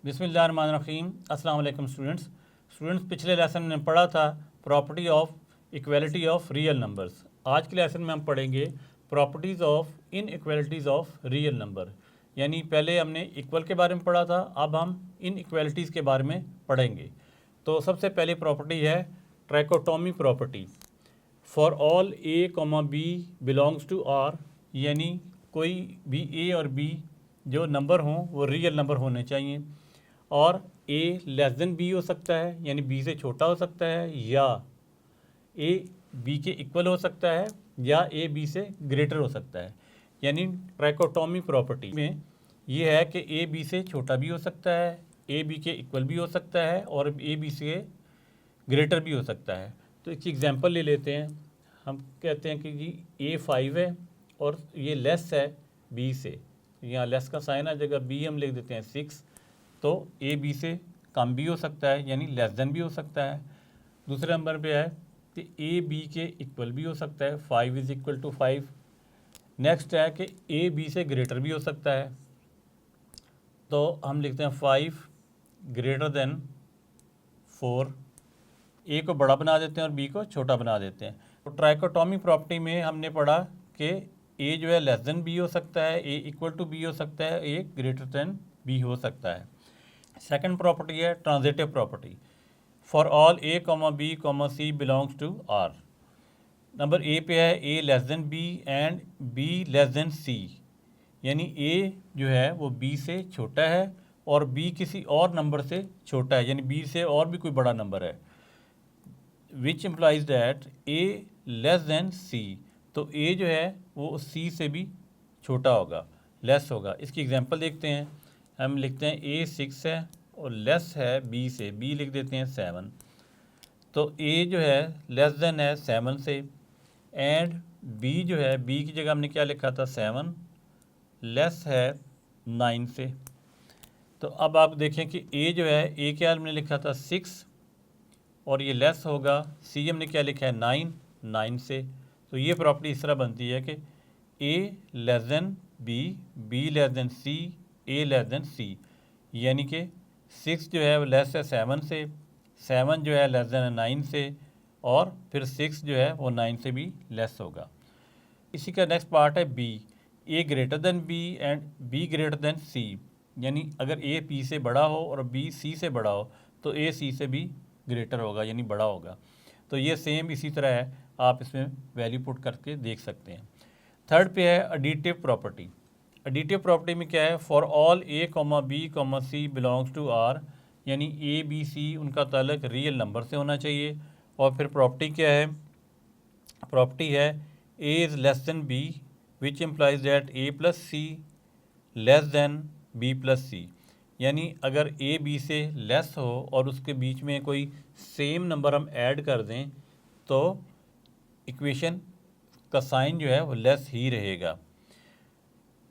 बिस्मिल्लाहिर्रहमानिर्रहीम। अस्सलाम वालेकुम स्टूडेंट्स। पिछले लेसन में पढ़ा था property of equality of real numbers. आज के लेसन में हम पढ़ेंगे properties of inequalities of real number. यानी पहले हमने इक्वल के बारे में पढ़ा था, अब हम इनइक्वालिटीज़ के बारे में पढ़ेंगे। तो सबसे पहली प्रॉपर्टी है trichotomy property. For all A comma B belongs to R, यानी कोई भी ए और बी जो नंबर हों वो रियल नंबर होने चाहिए। और ए लेस देन बी हो सकता है, यानी बी से छोटा हो सकता है, या ए बी के इक्वल हो सकता है, या ए बी से ग्रेटर हो सकता है। यानी ट्राइकोटोमी प्रॉपर्टी में ये है कि ए बी से छोटा भी हो सकता है, ए बी के इक्वल भी हो सकता है, और ए बी से ग्रेटर भी हो सकता है। तो इसकी एग्जांपल ले लेते हैं। हम कहते हैं कि जी ए 5 है और ये लेस है बी से, यहाँ लेस का साइन आ जाएगा, बी हम लिख देते हैं 6। तो ए बी से कम भी हो सकता है, यानी लेस देन भी हो सकता है। दूसरे नंबर पे है कि ए बी के इक्वल भी हो सकता है, 5 इज़ इक्वल टू 5। नेक्स्ट है कि ए बी से ग्रेटर भी हो सकता है, तो हम लिखते हैं 5 ग्रेटर देन 4। ए को बड़ा बना देते हैं और बी को छोटा बना देते हैं। तो ट्राइकोटोमी प्रॉपर्टी में हमने पढ़ा कि ए जो है लेस देन बी हो सकता है, ए इक्वल टू बी हो सकता है, ए ग्रेटर देन बी हो सकता है। सेकंड प्रॉपर्टी है transitive property. For all A comma B comma C belongs to R. Number a पे है a less than b and b less than c, यानी ए जो है वो बी से छोटा है और बी किसी और नंबर से छोटा है, यानी बी से और भी कोई बड़ा नंबर है। Which implies that a less than c, तो ए जो है वो सी से भी छोटा होगा, लेस होगा। इसकी एग्जांपल देखते हैं। हम लिखते हैं ए 6 है और लेस है बी से, बी लिख देते हैं 7। तो ए जो है लेस देन है 7 से, एंड बी जो है, बी की जगह हमने क्या लिखा था 7, लेस है 9 से। तो अब आप देखें कि ए जो है, ए क्या हमने लिखा था 6 और ये लेस होगा, सी हमने क्या लिखा है 9 से। तो ये प्रॉपर्टी इस तरह बनती है कि a less than b, b less than c, a less than c, यानी कि 6 जो है वो लेस है 7 से, 7 जो है लेस देन 9 से, और फिर 6 जो है वो 9 से भी लेस होगा। इसी का नेक्स्ट पार्ट है b. A greater than b and b greater than c, यानी अगर ए पी से बड़ा हो और बी सी से बड़ा हो तो ए सी से भी ग्रेटर होगा, यानी बड़ा होगा। तो ये सेम इसी तरह है, आप इसमें वैल्यू पुट करके देख सकते हैं। थर्ड पे है एडिटिव प्रॉपर्टी। एडिटिव प्रॉपर्टी में क्या है, for all A comma B comma C belongs to R, यानी ए बी सी उनका ताल्लुक रियल नंबर से होना चाहिए। और फिर प्रॉपर्टी क्या है, प्रॉपर्टी है a is less than b which implies that a plus c less than b plus c, यानी अगर ए बी से लेस हो और उसके बीच में कोई सेम नंबर हम ऐड कर दें तो इक्वेशन का साइन जो है वो लेस ही रहेगा।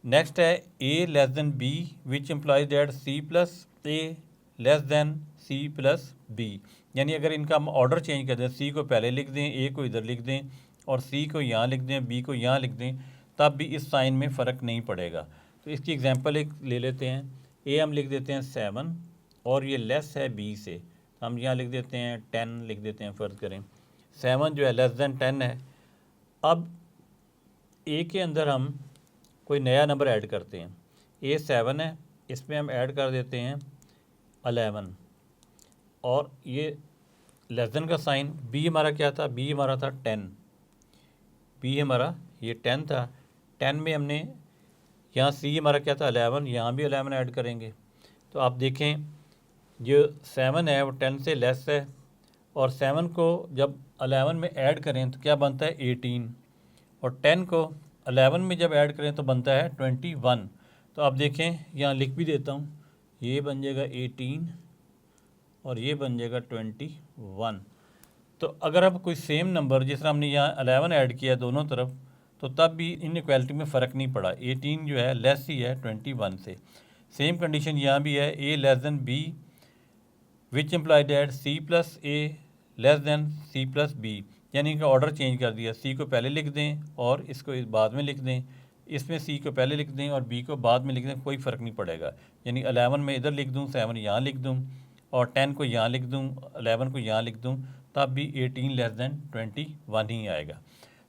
नेक्स्ट है a less than b which implies that c plus a less than c plus b, यानी अगर इनका हम ऑर्डर चेंज कर दें, सी को पहले लिख दें, ए को इधर लिख दें, और सी को यहाँ लिख दें, बी को यहाँ लिख दें, तब भी इस साइन में फ़र्क नहीं पड़ेगा। तो इसकी एग्जांपल एक ले लेते हैं। ए हम लिख देते हैं 7 और ये लेस है बी से, हम यहाँ लिख देते हैं 10 लिख देते हैं, फ़र्ज़ करें 7 जो है लेस देन 10 है। अब ए के अंदर हम कोई नया नंबर ऐड करते हैं। ए 7 है, इसमें हम ऐड कर देते हैं 11, और ये लेस देन का साइन, बी हमारा क्या था, बी हमारा था 10, बी हमारा ये 10 था, 10 में हमने यहाँ सी हमारा क्या था 11, यहाँ भी 11 ऐड करेंगे। तो आप देखें जो 7 है वो 10 से लेस है, और 7 को जब 11 में ऐड करें तो क्या बनता है 18, और 10 को 11 में जब ऐड करें तो बनता है 21। तो आप देखें, यहाँ लिख भी देता हूँ, ये बन जाएगा 18 और ये बन जाएगा 21। तो अगर अब कोई सेम नंबर, जिस तरह हमने यहाँ 11 ऐड किया दोनों तरफ, तो तब भी इनइक्वालिटी में फ़र्क नहीं पड़ा, 18 जो है लेस ही है 21 से। सेम कंडीशन यहाँ भी है, a less than b which imply that c plus a less than c plus b, यानी इनका ऑर्डर चेंज कर दिया, सी को पहले लिख दें और इसको बाद में लिख दें, इसमें सी को पहले लिख दें और बी को बाद में लिख दें, कोई फ़र्क नहीं पड़ेगा। यानी 11 में इधर लिख दूँ, 7 यहाँ लिख दूँ और 10 को यहाँ लिख दूँ, 11 को यहाँ लिख दूँ, तब भी 18 लेस दैन 21 ही आएगा।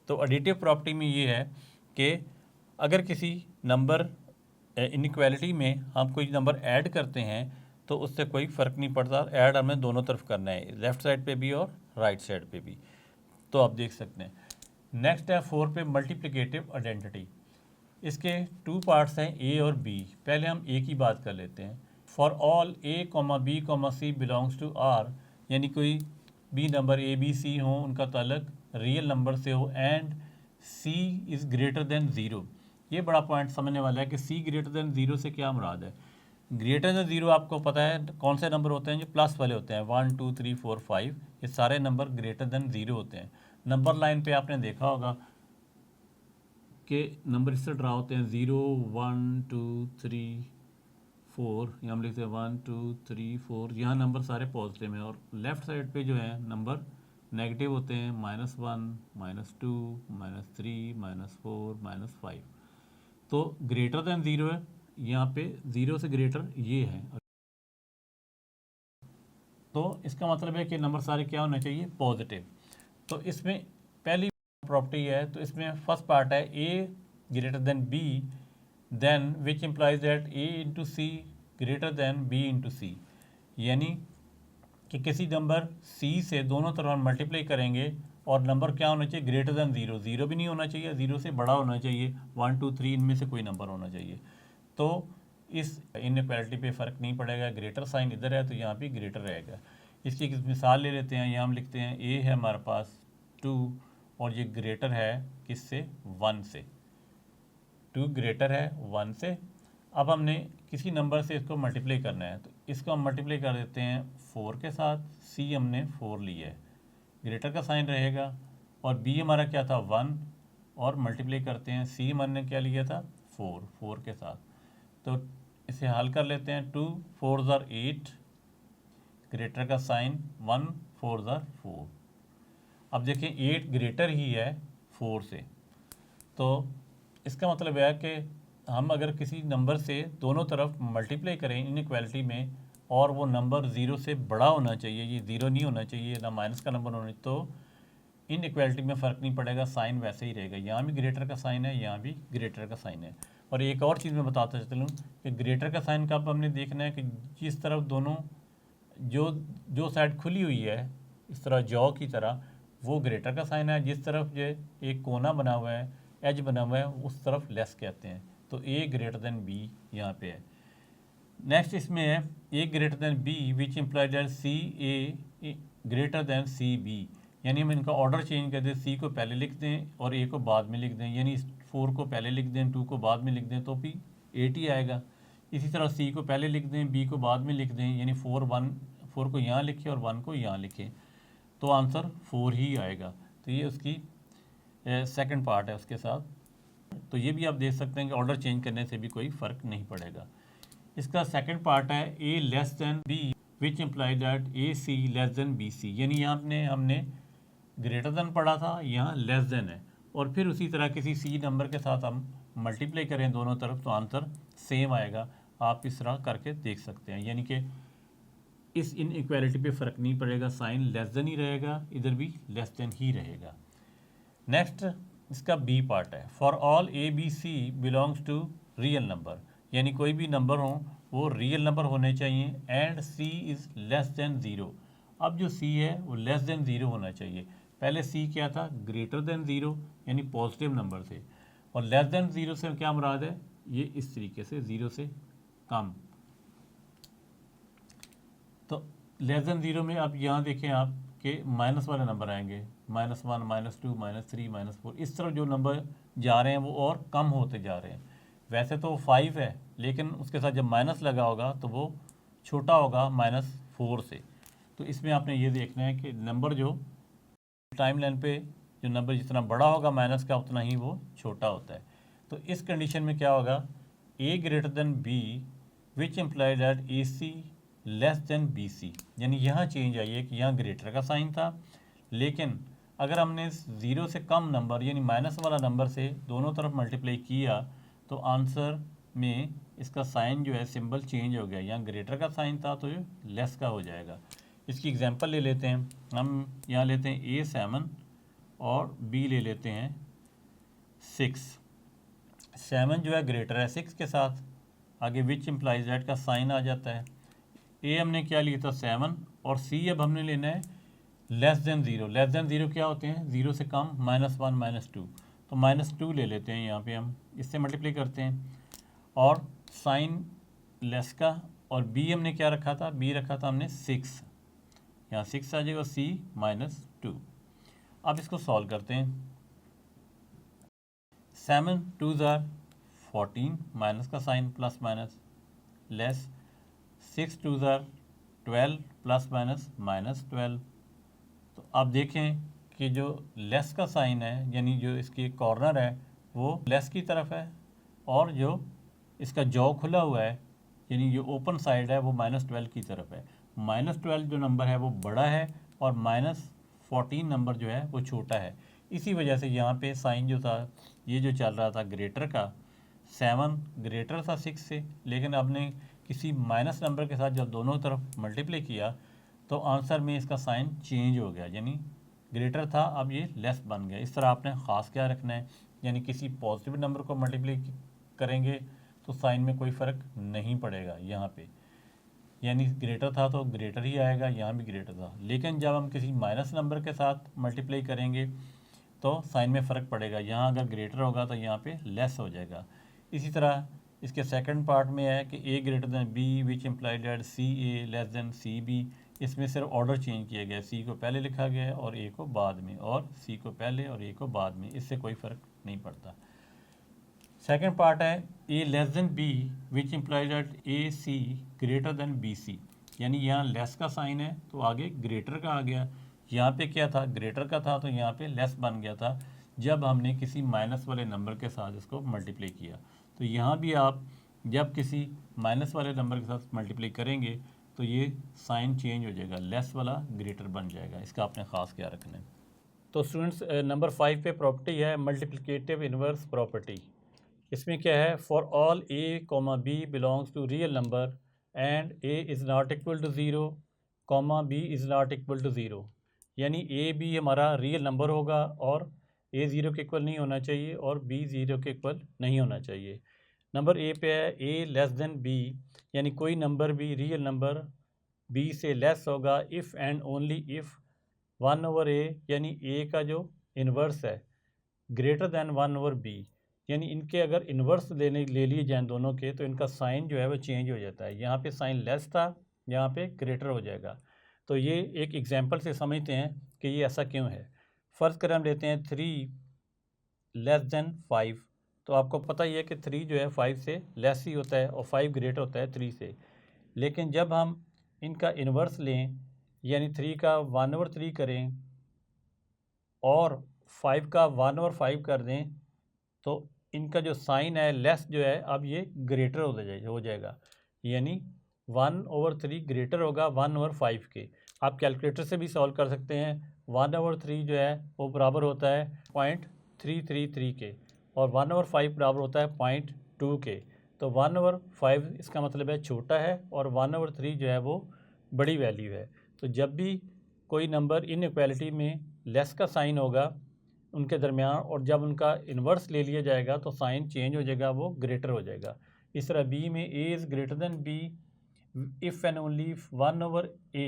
तो एडिटिव प्रॉपर्टी में ये है कि अगर किसी नंबर इनइक्वालिटी में हम कोई नंबर ऐड करते हैं तो उससे कोई फ़र्क नहीं पड़ता, ऐड हमें दोनों तरफ करना है, लेफ़्ट साइड पे भी और राइट साइड पे भी। तो आप देख सकते हैं। नेक्स्ट है 4 पे मल्टीप्लिकेटिव आइडेंटिटी। इसके 2 पार्ट्स हैं, ए और बी। पहले हम ए की बात कर लेते हैं। For all A comma B comma C belongs to R, यानी कोई बी नंबर ए बी सी हो, उनका ताल्लुक रियल नंबर से हो, and C is greater than zero. ये बड़ा पॉइंट समझने वाला है कि सी ग्रेटर देन ज़ीरो से क्या मुराद है। ग्रेटर देन ज़ीरो आपको पता है कौन से नंबर होते हैं, जो प्लस वाले होते हैं, 1 2 3 4 5, ये सारे नंबर ग्रेटर देन ज़ीरो होते हैं। नंबर लाइन पे आपने देखा होगा कि नंबर इससे ड्रा होते हैं 0 1 2 3 4, यहाँ हम लिखते हैं 1 2 3 4, यहाँ नंबर सारे पॉजिटिव हैं, और लेफ़्ट साइड पे जो है नंबर नेगेटिव होते हैं, -1 -2 -3 -4 -5। तो ग्रेटर देन ज़ीरो है, यहाँ पे ज़ीरो से ग्रेटर ये है, तो इसका मतलब है कि नंबर सारे क्या होने चाहिए, पॉजिटिव। तो इसमें पहली प्रॉपर्टी है, तो इसमें फर्स्ट पार्ट है a greater than b, then which implies that a into c greater than b into c, यानी कि किसी नंबर सी से दोनों तरफ हम मल्टीप्लाई करेंगे और नंबर क्या होना चाहिए, ग्रेटर देन ज़ीरो। ज़ीरो भी नहीं होना चाहिए, ज़ीरो से बड़ा होना चाहिए, 1 2 3 इनमें से कोई नंबर होना चाहिए। तो इस इनइक्वालिटी पे फ़र्क नहीं पड़ेगा, ग्रेटर साइन इधर है तो यहाँ भी ग्रेटर रहेगा। इसकी एक मिसाल ले लेते हैं, यहाँ हम लिखते हैं ए है हमारे पास 2 और ये ग्रेटर है किससे, 1 से। 2 ग्रेटर है 1 से। अब हमने किसी नंबर से इसको मल्टीप्लाई करना है, तो इसको हम मल्टीप्लाई कर देते हैं 4 के साथ। सी हमने 4 लिया है, ग्रेटर का साइन रहेगा, और बी हमारा क्या था 1, और मल्टीप्लाई करते हैं, सी हमने क्या लिया था 4 के साथ। तो इसे हल कर लेते हैं, 2 4 ज़ार 8, ग्रेटर का साइन 1 4 ज़ार 4। अब देखें 8 ग्रेटर ही है 4 से, तो इसका मतलब है कि हम अगर किसी नंबर से दोनों तरफ मल्टीप्लाई करें इनइक्वालिटी में, और वो नंबर ज़ीरो से बड़ा होना चाहिए, ये ज़ीरो नहीं होना चाहिए, ना माइनस का नंबर होना चाहिए, तो इनइक्वालिटी में फ़र्क नहीं पड़ेगा, साइन वैसे ही रहेगा। यहाँ भी ग्रेटर का साइन है, यहाँ भी ग्रेटर का साइन है। और एक और चीज़ मैं बताता चलूँ कि ग्रेटर का साइन कब हमने देखना है कि जिस तरफ दोनों जो साइड खुली हुई है, इस तरह जॉ की तरह, वो ग्रेटर का साइन है। जिस तरफ ये एक कोना बना हुआ है, एज बना हुआ है, उस तरफ लेस कहते हैं। तो ए ग्रेटर देन बी यहाँ पे है। नेक्स्ट इसमें है a greater than b which implies that c a greater than c b, यानी हम इनका ऑर्डर चेंज कर दें, सी को पहले लिख दें और ए को बाद में लिख दें, यानी 4 को पहले लिख दें, 2 को बाद में लिख दें, तो भी 8 ही आएगा। इसी तरह सी को पहले लिख दें, बी को बाद में लिख दें, यानी 4 को यहाँ लिखें और 1 को यहाँ लिखें, तो आंसर 4 ही आएगा। तो ये उसकी सेकंड पार्ट है उसके साथ। तो ये भी आप देख सकते हैं कि ऑर्डर चेंज करने से भी कोई फ़र्क नहीं पड़ेगा। इसका सेकंड पार्ट है a less than b which imply that a c less than b c, यानी यहाँ हमने ग्रेटर देन पढ़ा था, यहाँ लेस देन है, और फिर उसी तरह किसी सी नंबर के साथ हम मल्टीप्लाई करें दोनों तरफ, तो आंसर सेम आएगा। आप इस तरह करके देख सकते हैं, यानी कि इस इनइक्वालिटी पे फ़र्क नहीं पड़ेगा, साइन लेस देन ही रहेगा, इधर भी लेस देन ही रहेगा। नेक्स्ट इसका बी पार्ट है, for all A B C belongs to real number, यानी कोई भी नंबर हो वो रियल नंबर होने चाहिए, and C is less than zero. अब जो सी है वो लेस देन ज़ीरो होना चाहिए। पहले सी क्या था, ग्रेटर देन ज़ीरो, यानी पॉजिटिव नंबर थे, और लेस देन ज़ीरो से क्या मुराद है, ये इस तरीके से ज़ीरो से कम। तो लेस देन ज़ीरो में अब यहाँ देखें आप कि माइनस वाले नंबर आएंगे, -1 -2 -3 -4, इस तरफ जो नंबर जा रहे हैं वो और कम होते जा रहे हैं। वैसे तो 5 है, लेकिन उसके साथ जब माइनस लगा होगा तो वो छोटा होगा -4 से। तो इसमें आपने ये देखना है कि नंबर जो टाइम लाइन पे जो नंबर जितना बड़ा होगा माइनस का, उतना ही वो छोटा होता है। तो इस कंडीशन में क्या होगा, a greater than b which imply that a c less than b c, यानी यहाँ चेंज आई है कि यहाँ ग्रेटर का साइन था, लेकिन अगर हमने 0 से कम नंबर यानी माइनस वाला नंबर से दोनों तरफ मल्टीप्लाई किया तो आंसर में इसका साइन जो है सिंबल चेंज हो गया। यहाँ ग्रेटर का साइन था तो ये लेस का हो जाएगा। इसकी एग्जांपल ले लेते हैं। हम यहाँ लेते हैं A7 और B ले लेते हैं 6। 7 जो है ग्रेटर है 6 के साथ, आगे विच इम्प्लाइज दैट का साइन आ जाता है। ए हमने क्या लिया था 7 और सी अब हमने लेना है less than zero. Less than zero क्या होते हैं, ज़ीरो से कम, -1 -2, तो -2 ले लेते हैं। यहाँ पे हम इससे मल्टीप्लाई करते हैं और साइन लेस का, और बी हमने क्या रखा था, बी रखा था हमने 6, यहाँ 6 आ जाएगा, सी -2। अब इसको सॉल्व करते हैं। 7 2s are 14, माइनस का sign plus minus, less 6 2s are 12 plus minus -12। तो आप देखें कि जो लेस का साइन है यानी जो इसकी कॉर्नर है वो लेस की तरफ है, और जो इसका जॉ खुला हुआ है यानी जो ओपन साइड है वो -12 की तरफ है। -12 जो नंबर है वो बड़ा है और -14 नंबर जो है वो छोटा है। इसी वजह से यहाँ पे साइन जो था ये जो चल रहा था ग्रेटर का, 7 ग्रेटर था 6 से, लेकिन आपने किसी माइनस नंबर के साथ जब दोनों तरफ मल्टीप्लाई किया तो आंसर में इसका साइन चेंज हो गया, यानी ग्रेटर था अब ये लेस बन गया। इस तरह आपने ख़ास क्या रखना है, यानी किसी पॉजिटिव नंबर को मल्टीप्लाई करेंगे तो साइन में कोई फ़र्क नहीं पड़ेगा यहाँ पे, यानी ग्रेटर था तो ग्रेटर ही आएगा, यहाँ भी ग्रेटर था। लेकिन जब हम किसी माइनस नंबर के साथ मल्टीप्लाई करेंगे तो साइन में फ़र्क पड़ेगा, यहाँ अगर ग्रेटर होगा तो यहाँ पे लेस हो जाएगा। इसी तरह इसके सेकंड पार्ट में है कि a greater than b which implied that c a less than c b. इसमें सिर्फ ऑर्डर चेंज किया गया, सी को पहले लिखा गया है और ए को बाद में, और सी को पहले और ए को बाद में, इससे कोई फ़र्क नहीं पड़ता। सेकंड पार्ट है a less than b which implies that a c greater than b c, यानी यहाँ लेस का साइन है तो आगे ग्रेटर का आ गया। यहाँ पे क्या था, ग्रेटर का था तो यहाँ पे लेस बन गया था जब हमने किसी माइनस वाले नंबर के साथ इसको मल्टीप्लाई किया। तो यहाँ भी आप जब किसी माइनस वाले नंबर के साथ मल्टीप्लाई करेंगे तो ये साइन चेंज हो जाएगा, लेस वाला ग्रेटर बन जाएगा। इसका आपने ख़ास क्या रखना है। तो स्टूडेंट्स नंबर 5 पे प्रॉपर्टी है मल्टीप्लिकेटिव इन्वर्स प्रॉपर्टी। इसमें क्या है, for all A comma B belongs to real number and A is not equal to zero comma B is not equal to zero, यानी ए बी हमारा real number होगा और ए zero के equal नहीं होना चाहिए और बी ज़ीरो के इक्वल नहीं होना चाहिए। नंबर ए पे है ए लेस देन बी, यानी कोई नंबर भी रियल नंबर बी से लेस होगा if and only if 1/a, यानी ए का जो इन्वर्स है ग्रेटर दैन 1/b, यानी इनके अगर इन्वर्स ले लिए जाएँ दोनों के तो इनका साइन जो है वो चेंज हो जाता है। यहाँ पे साइन लेस था, यहाँ पे ग्रेटर हो जाएगा। तो ये एक एग्जांपल से समझते हैं कि ये ऐसा क्यों है। फ़र्ज़ करें हम लेते हैं 3 लेस देन 5, तो आपको पता ही है कि 3 जो है 5 से लेस ही होता है और 5 ग्रेटर होता है 3 से। लेकिन जब हम इनका इन्वर्स लें यानी 3 का 1/3 करें और 5 का 1/5 कर दें तो इनका जो साइन है लेस जो है अब ये ग्रेटर हो जाएगा, यानी 1/3 ग्रेटर होगा 1/5 के। आप कैलकुलेटर से भी सॉल्व कर सकते हैं। 1/3 जो है वो बराबर होता है 0.333 के और 1/5 बराबर होता है 0.2 के। तो 1/5 इसका मतलब है छोटा है और 1/3 जो है वो बड़ी वैल्यू है। तो जब भी कोई नंबर इनइक्वालिटी में लेस का साइन होगा उनके दरमियान और जब उनका इन्वर्स ले लिया जाएगा तो साइन चेंज हो जाएगा, वो ग्रेटर हो जाएगा। इस तरह बी में A is greater than B if and only 1/a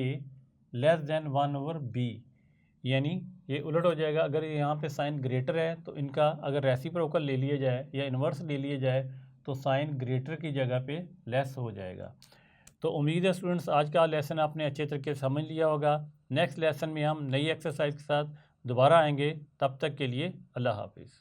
less than 1/b, यानी ये उलट हो जाएगा। अगर यहाँ पे साइन ग्रेटर है तो इनका अगर रेसिप्रोकल ले लिया जाए या इन्वर्स ले लिया जाए तो साइन ग्रेटर की जगह पे लेस हो जाएगा। तो उम्मीद है स्टूडेंट्स आज का लेसन आपने अच्छे तरीके से समझ लिया होगा। नेक्स्ट लेसन में हम नई एक्सरसाइज के साथ दोबारा आएंगे, तब तक के लिए अल्लाह हाफिज़।